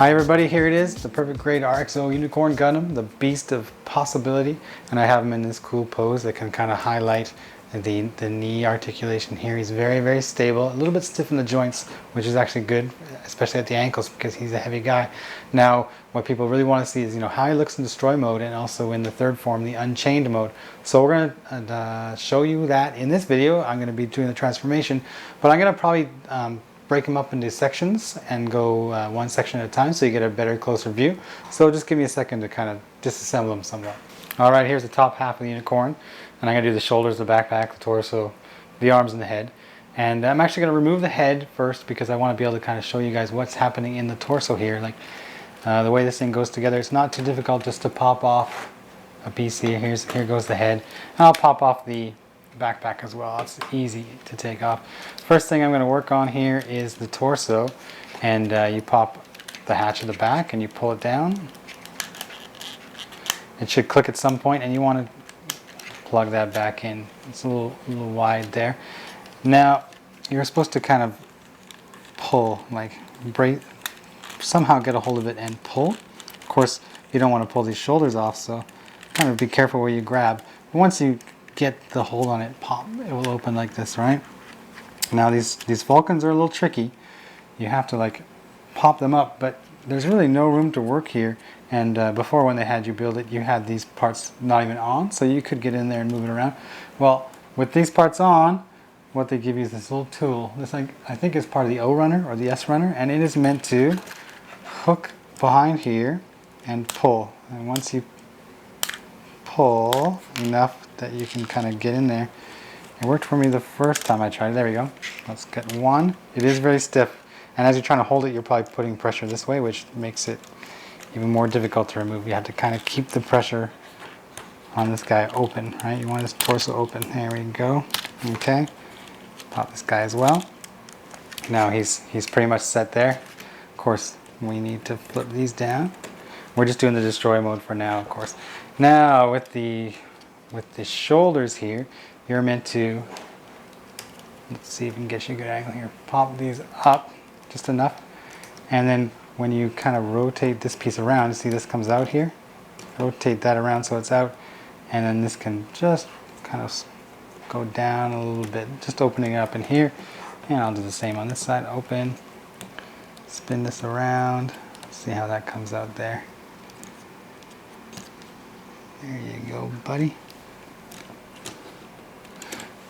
Hi everybody, here it is, the perfect grade RXO Unicorn Gundam, the beast of possibility, and I have him in this cool pose that can kind of highlight the knee articulation here. He's very, very stable, a little bit stiff in the joints, which is actually good, especially at the ankles because he's a heavy guy. Now, what people really want to see is, how he looks in destroy mode and also in the third form, the Unchained mode. So we're going to show you that in this video. I'm going to be doing the transformation, but I'm going to probably break them up into sections and go one section at a time so you get a better, closer view. So just give me a second to kind of disassemble them somewhat. Alright, here's the top half of the unicorn, and I'm going to do the shoulders, the backpack, the torso, the arms, and the head. And I'm actually going to remove the head first because I want to be able to kind of show you guys what's happening in the torso here. Like the way this thing goes together, it's not too difficult just to pop off a piece here. Here goes the head. And I'll pop off the backpack as well. It's easy to take off. First thing I'm going to work on here is the torso, and you pop the hatch at the back and you pull it down. It should click at some point, and you want to plug that back in. It's a little wide there. Now you're supposed to kind of pull, like somehow get a hold of it and pull. Of course, you don't want to pull these shoulders off, so kind of be careful where you grab. Once you get the hold on it, pop, it will open like this, right? Now these Vulcans are a little tricky. You have to like pop them up, but there's really no room to work here. And before, when they had you build it, you had these parts not even on, so you could get in there and move it around. Well, with these parts on, what they give you is this little tool. This, like, I think is part of the O runner or the S runner, and it is meant to hook behind here and pull. And once you pull enough that you can kind of get in there. It worked for me the first time I tried it. There we go. Let's get one. It is very stiff, and as you're trying to hold it, you're probably putting pressure this way, which makes it even more difficult to remove. You have to kind of keep the pressure on this guy open, right? You want his torso open. There we go. Okay. Pop this guy as well. Now he's pretty much set there. Of course, we need to flip these down. We're just doing the destroy mode for now, of course. Now with the shoulders here, you're meant to, let's see if we can get you a good angle here, pop these up just enough, and then when you kind of rotate this piece around, you see this comes out here, rotate that around so it's out, and then this can just kind of go down a little bit, just opening up in here. And I'll do the same on this side. Open, spin this around, see how that comes out there. There you go, buddy.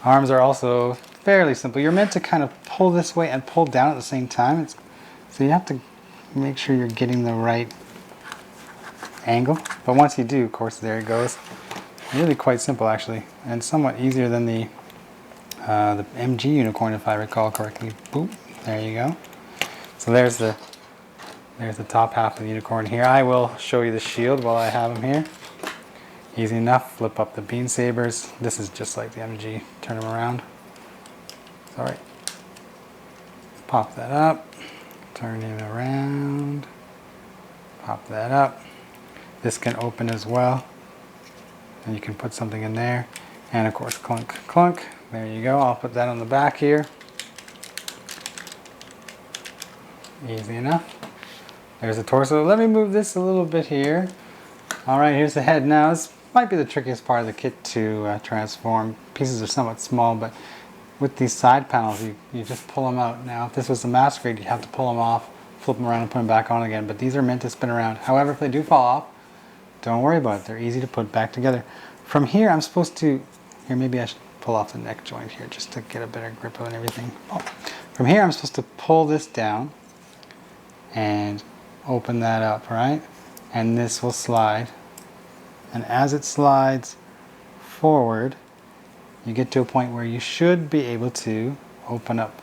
Arms are also fairly simple. You're meant to kind of pull this way and pull down at the same time. So you have to make sure you're getting the right angle. But once you do, of course, there it goes. Really quite simple, actually, and somewhat easier than the MG unicorn, if I recall correctly. Boop, there you go. So there's the top half of the unicorn here. I will show you the shield while I have him here. Easy enough. Flip up the beam sabers. This is just like the MG. Turn them around. Sorry. Pop that up. Turn him around. Pop that up. This can open as well. And you can put something in there. And of course, clunk, clunk. There you go. I'll put that on the back here. Easy enough. There's the torso. Let me move this a little bit here. Alright, here's the head. Now, this might be the trickiest part of the kit to transform. Pieces are somewhat small, but with these side panels, you just pull them out. Now, if this was the master grade, you'd have to pull them off, flip them around, and put them back on again. But these are meant to spin around. However, if they do fall off, don't worry about it. They're easy to put back together. From here, I'm supposed to... Here, maybe I should pull off the neck joint here just to get a better grip on everything. Oh. From here, I'm supposed to pull this down and open that up, right? And this will slide, and as it slides forward, you get to a point where you should be able to open up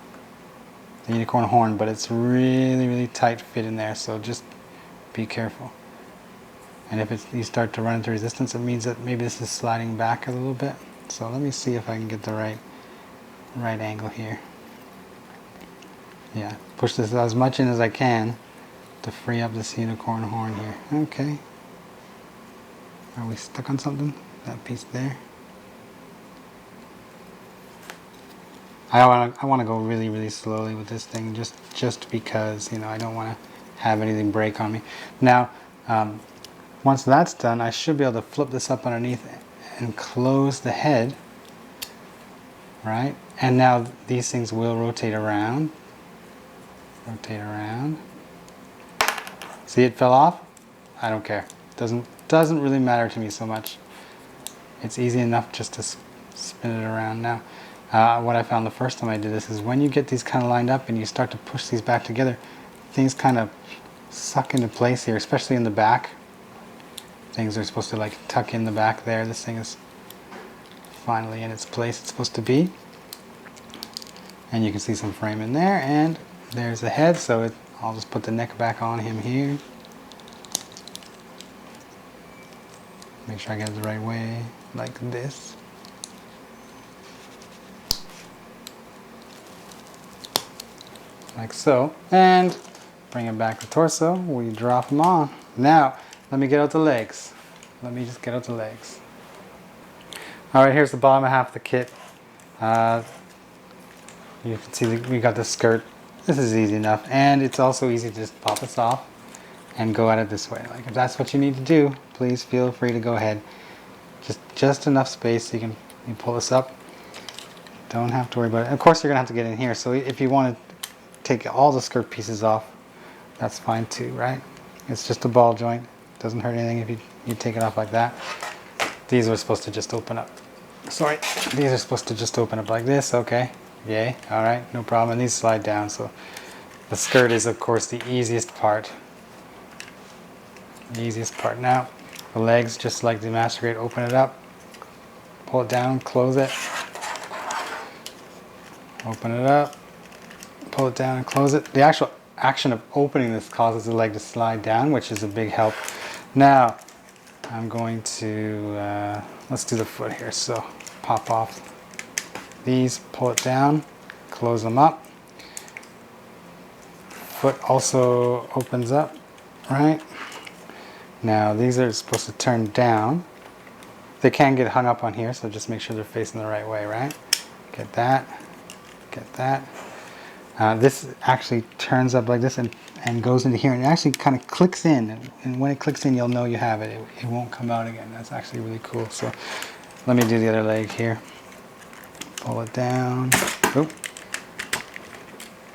the unicorn horn, but it's really tight fit in there, so just be careful. And if you start to run into resistance, it means that maybe this is sliding back a little bit. So let me see if I can get the right angle here. Yeah, push this as much in as I can to free up this unicorn horn here. Okay. Are we stuck on something? That piece there. I want to go really slowly with this thing, just because, I don't want to have anything break on me. Now, once that's done, I should be able to flip this up underneath and close the head, right? And now these things will rotate around. Rotate around. See, it fell off? I don't care. Doesn't really matter to me so much. It's easy enough just to spin it around now. What I found the first time I did this is when you get these kind of lined up and you start to push these back together, things kind of suck into place here, especially in the back. Things are supposed to like tuck in the back there. This thing is finally in its place it's supposed to be. And you can see some frame in there, and there's the head, so I'll just put the neck back on him here. Make sure I get it the right way, like this. Like so. And bring it back to torso. We drop them on. Now, let me get out the legs. Let me just get out the legs. Alright, here's the bottom half of the kit. You can see we got the skirt. This is easy enough. And it's also easy to just pop this off and go at it this way. Like if that's what you need to do, please feel free to go ahead. Just enough space so you pull this up. Don't have to worry about it. Of course you're gonna have to get in here. So if you want to take all the skirt pieces off, that's fine too, right? It's just a ball joint. Doesn't hurt anything if you take it off like that. These are supposed to just open up. Sorry, these are supposed to just open up like this. Okay, yay, all right, no problem. And these slide down. So the skirt is of course the easiest part. The easiest part. Now the legs, just like the Master Grade, open it up, pull it down, close it, open it up, pull it down and close it. The actual action of opening this causes the leg to slide down, which is a big help. Now I'm going to let's do the foot here. So pop off these, pull it down, close them up. Foot also opens up, right? Now these are supposed to turn down. They can get hung up on here, so just make sure they're facing the right way, right? Get that, get that. This actually turns up like this and goes into here, and it actually kind of clicks in, and when it clicks in you'll know you have it. It won't come out again. That's actually really cool. So let me do the other leg here. Pull it down. Oop.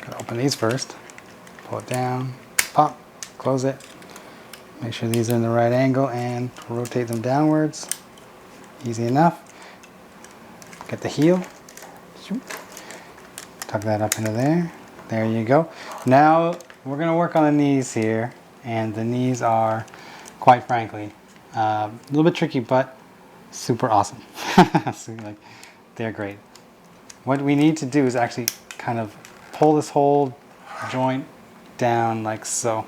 Gotta open these first. Pull it down, pop, close it. Make sure these are in the right angle and rotate them downwards. Easy enough. Get the heel. Tuck that up into there. There you go. Now we're going to work on the knees here, and the knees are, quite frankly, a little bit tricky, but super awesome. So, like, they're great. What we need to do is actually kind of pull this whole joint down like so.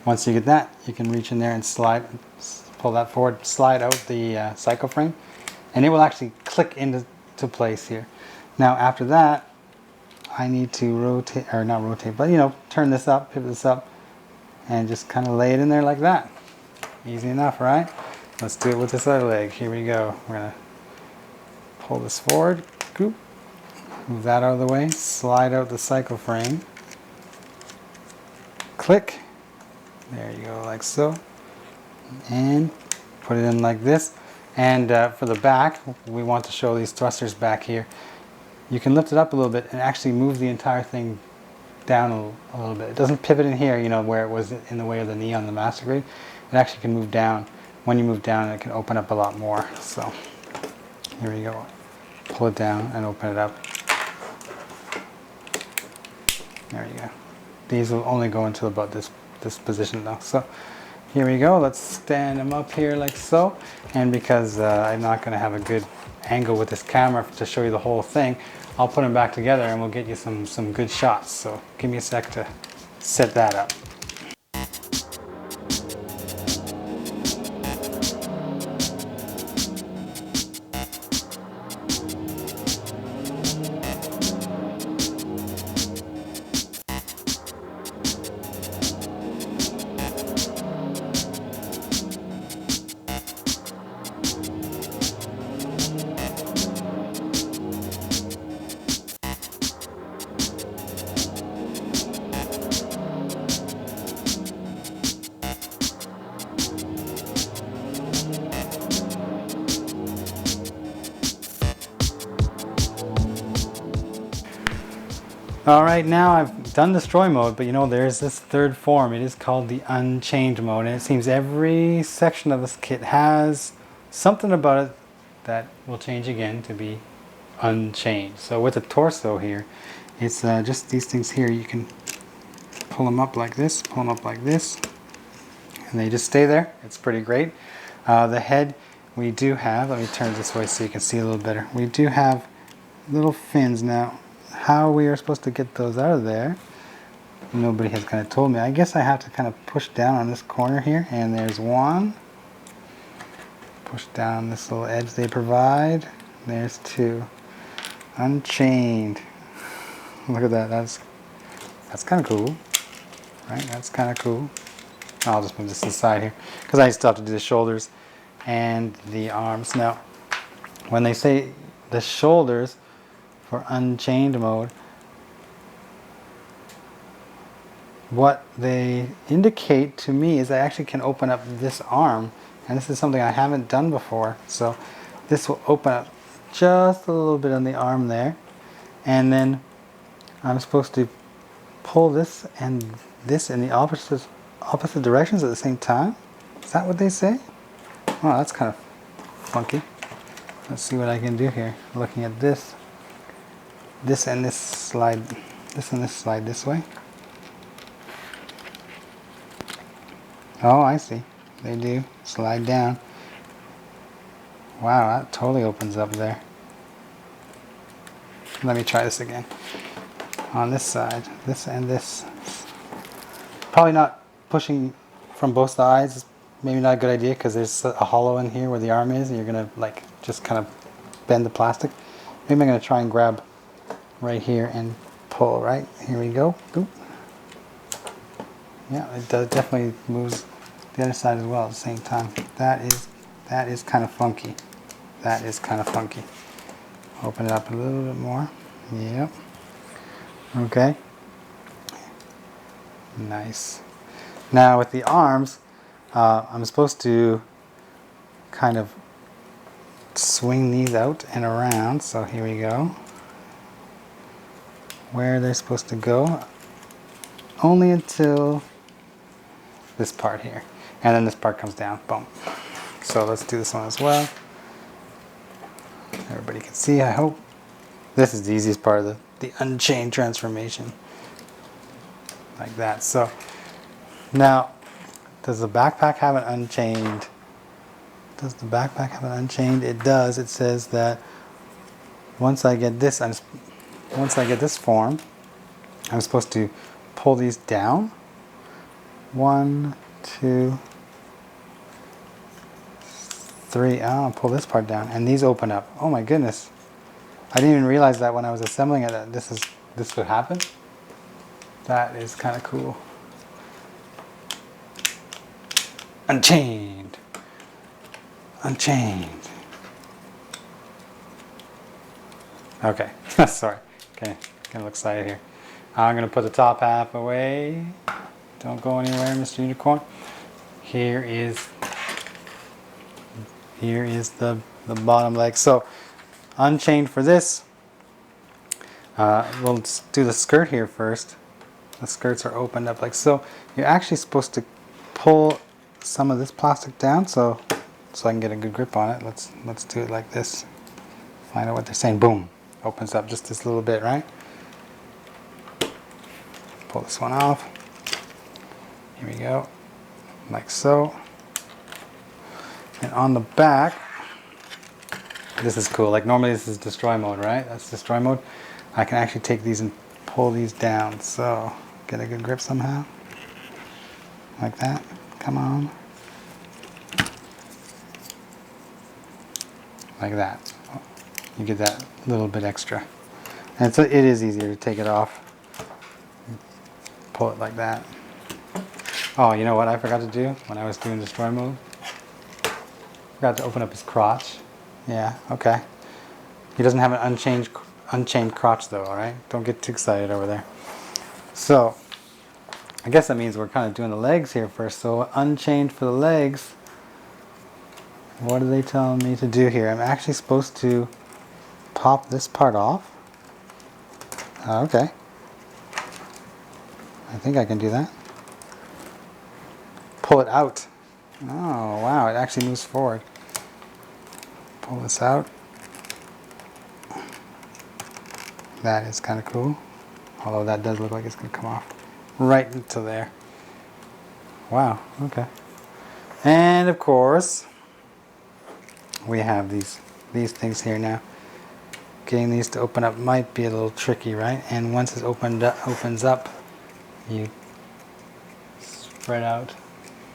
Once you get that, you can reach in there and slide, pull that forward, slide out the cycle frame, and it will actually click into place here. Now after that, I need to rotate, or not rotate, but turn this up, pivot this up, and just kind of lay it in there like that. Easy enough, right? Let's do it with this other leg. Here we go. We're gonna pull this forward, move that out of the way, slide out the cycle frame, click, there you go, like so, and put it in like this. And for the back, we want to show these thrusters back here. You can lift it up a little bit and actually move the entire thing down a little bit. It doesn't pivot in here, where it was in the way of the knee on the Master Grade. It actually can move down. When you move down, it can open up a lot more. So here we go. Pull it down and open it up. There you go. These will only go until about this position though. So here we go. Let's stand them up here like so. And because I'm not going to have a good angle with this camera to show you the whole thing, I'll put them back together and we'll get you some good shots. So give me a sec to set that up. Alright, now I've done destroy mode, but you know, there's this third form. It is called the Unchained mode, and it seems every section of this kit has something about it that will change again to be unchained. So with the torso here, it's just these things here. You can pull them up like this, pull them up like this, and they just stay there. It's pretty great. The head, we do have, let me turn this way so you can see a little better. We do have little fins. Now, how we are supposed to get those out of there, nobody has kind of told me. I guess I have to kind of push down on this corner here, and there's one. Push down this little edge they provide. There's two. Unchained. Look at that. That's kind of cool, right? That's kind of cool. I'll just move this to the side here because I still have to do the shoulders and the arms. Now, when they say the shoulders for Unchained mode, what they indicate to me is I actually can open up this arm, and this is something I haven't done before. So this will open up just a little bit on the arm there, and then I'm supposed to pull this and this in the opposite directions at the same time. Is that what they say? Oh, that's kind of funky. Let's see what I can do here. Looking at this and this slide, this and this slide this way. Oh, I see. They do slide down. Wow, that totally opens up there. Let me try this again. On this side, this and this. Probably not pushing from both sides. Is maybe not a good idea because there's a hollow in here where the arm is, and you're gonna like just kind of bend the plastic. Maybe I'm gonna try and grab right here and pull. Right here we go. Oop. Yeah, it does definitely moves the other side as well at the same time. That is kind of funky. That is kind of funky. Open it up a little bit more. Yep. Okay. Nice. Now with the arms, I'm supposed to kind of swing these out and around. So here we go. Where they're supposed to go, only until this part here. And then this part comes down. Boom. So let's do this one as well. Everybody can see, I hope. This is the easiest part of the Unchained transformation. Like that. So now, does the backpack have an Unchained? Does the backpack have an Unchained? It does. It says that once I get this form, I'm supposed to pull these down. 1, 2, 3. I'll pull this part down, and these open up. Oh my goodness! I didn't even realize that when I was assembling it that this would happen. That is kind of cool. Unchained. Unchained. Okay, sorry. Okay, getting a little excited here. I'm gonna put the top half away. Don't go anywhere, Mr. Unicorn. Here is the bottom leg. So Unchained for this. We'll do the skirt here first. The skirts are opened up like so. You're actually supposed to pull some of this plastic down so I can get a good grip on it. Let's do it like this. Find out what they're saying. Boom. Opens up just this little bit, right? Pull this one off. Here we go. Like so. And on the back, this is cool. Like normally this is destroy mode, right? That's destroy mode. I can actually take these and pull these down. So get a good grip somehow. Like that. Come on. Like that. You get that little bit extra. And so it is easier to take it off. Pull it like that. Oh, you know what I forgot to do when I was doing destroy mode? Forgot to open up his crotch. Yeah, okay. He doesn't have an unchained crotch though, alright? Don't get too excited over there. So, I guess that means we're kind of doing the legs here first. So, Unchained for the legs. What are they telling me to do here? I'm actually supposed to pop this part off. Okay. I think I can do that. Pull it out. Oh, wow, it actually moves forward. Pull this out. That is kind of cool. Although that does look like it's going to come off right into there. Wow, okay. And of course, we have these things here now. Getting these to open up might be a little tricky, right? And once it's opens up, you spread out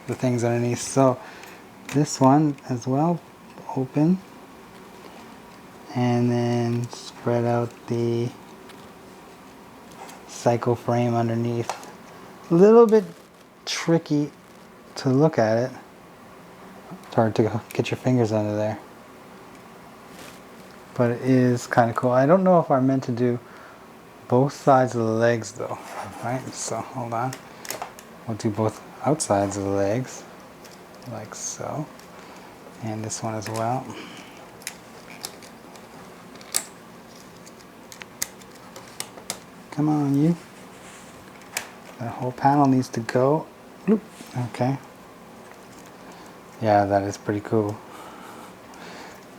the things underneath. So this one as well, open, and then spread out the cycle frame underneath. A little bit tricky to look at it. It's hard to get your fingers under there. But it is kind of cool. I don't know if I meant to do both sides of the legs though. Right, so hold on. We'll do both outsides of the legs, like so. And this one as well. Come on, you. That whole panel needs to go. Bloop. Okay. Yeah, that is pretty cool.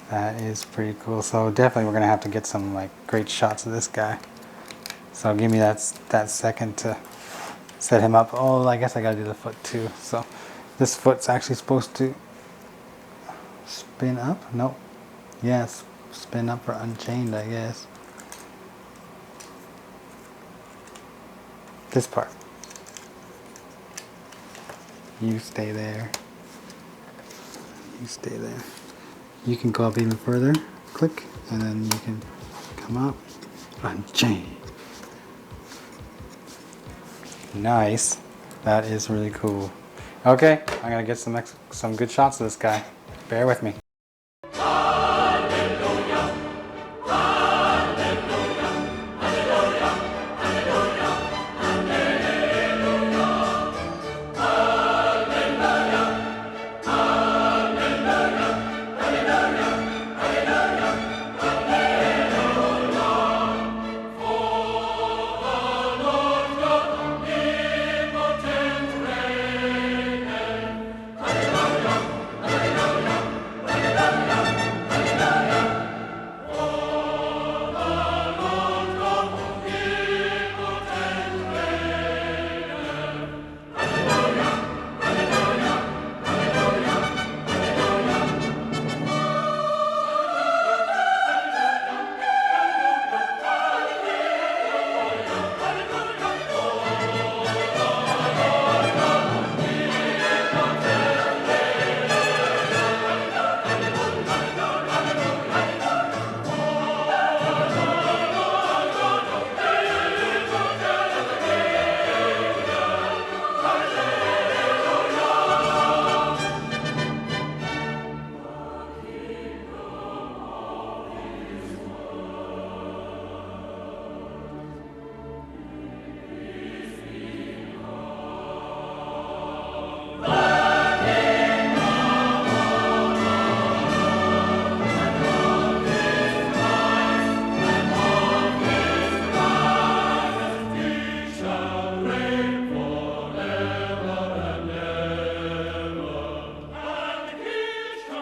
That is pretty cool. So definitely we're going to have to get some like great shots of this guy. So give me that second to set him up. Oh, I guess I got to do the foot too. So this foot's actually supposed to spin up. Nope. Yes, spin up for Unchained, I guess. This part. You stay there. You stay there. You can go up even further. Click, and then you can come up. Unchained. Nice. That is really cool. Okay, I'm gonna get some good shots of this guy. Bear with me.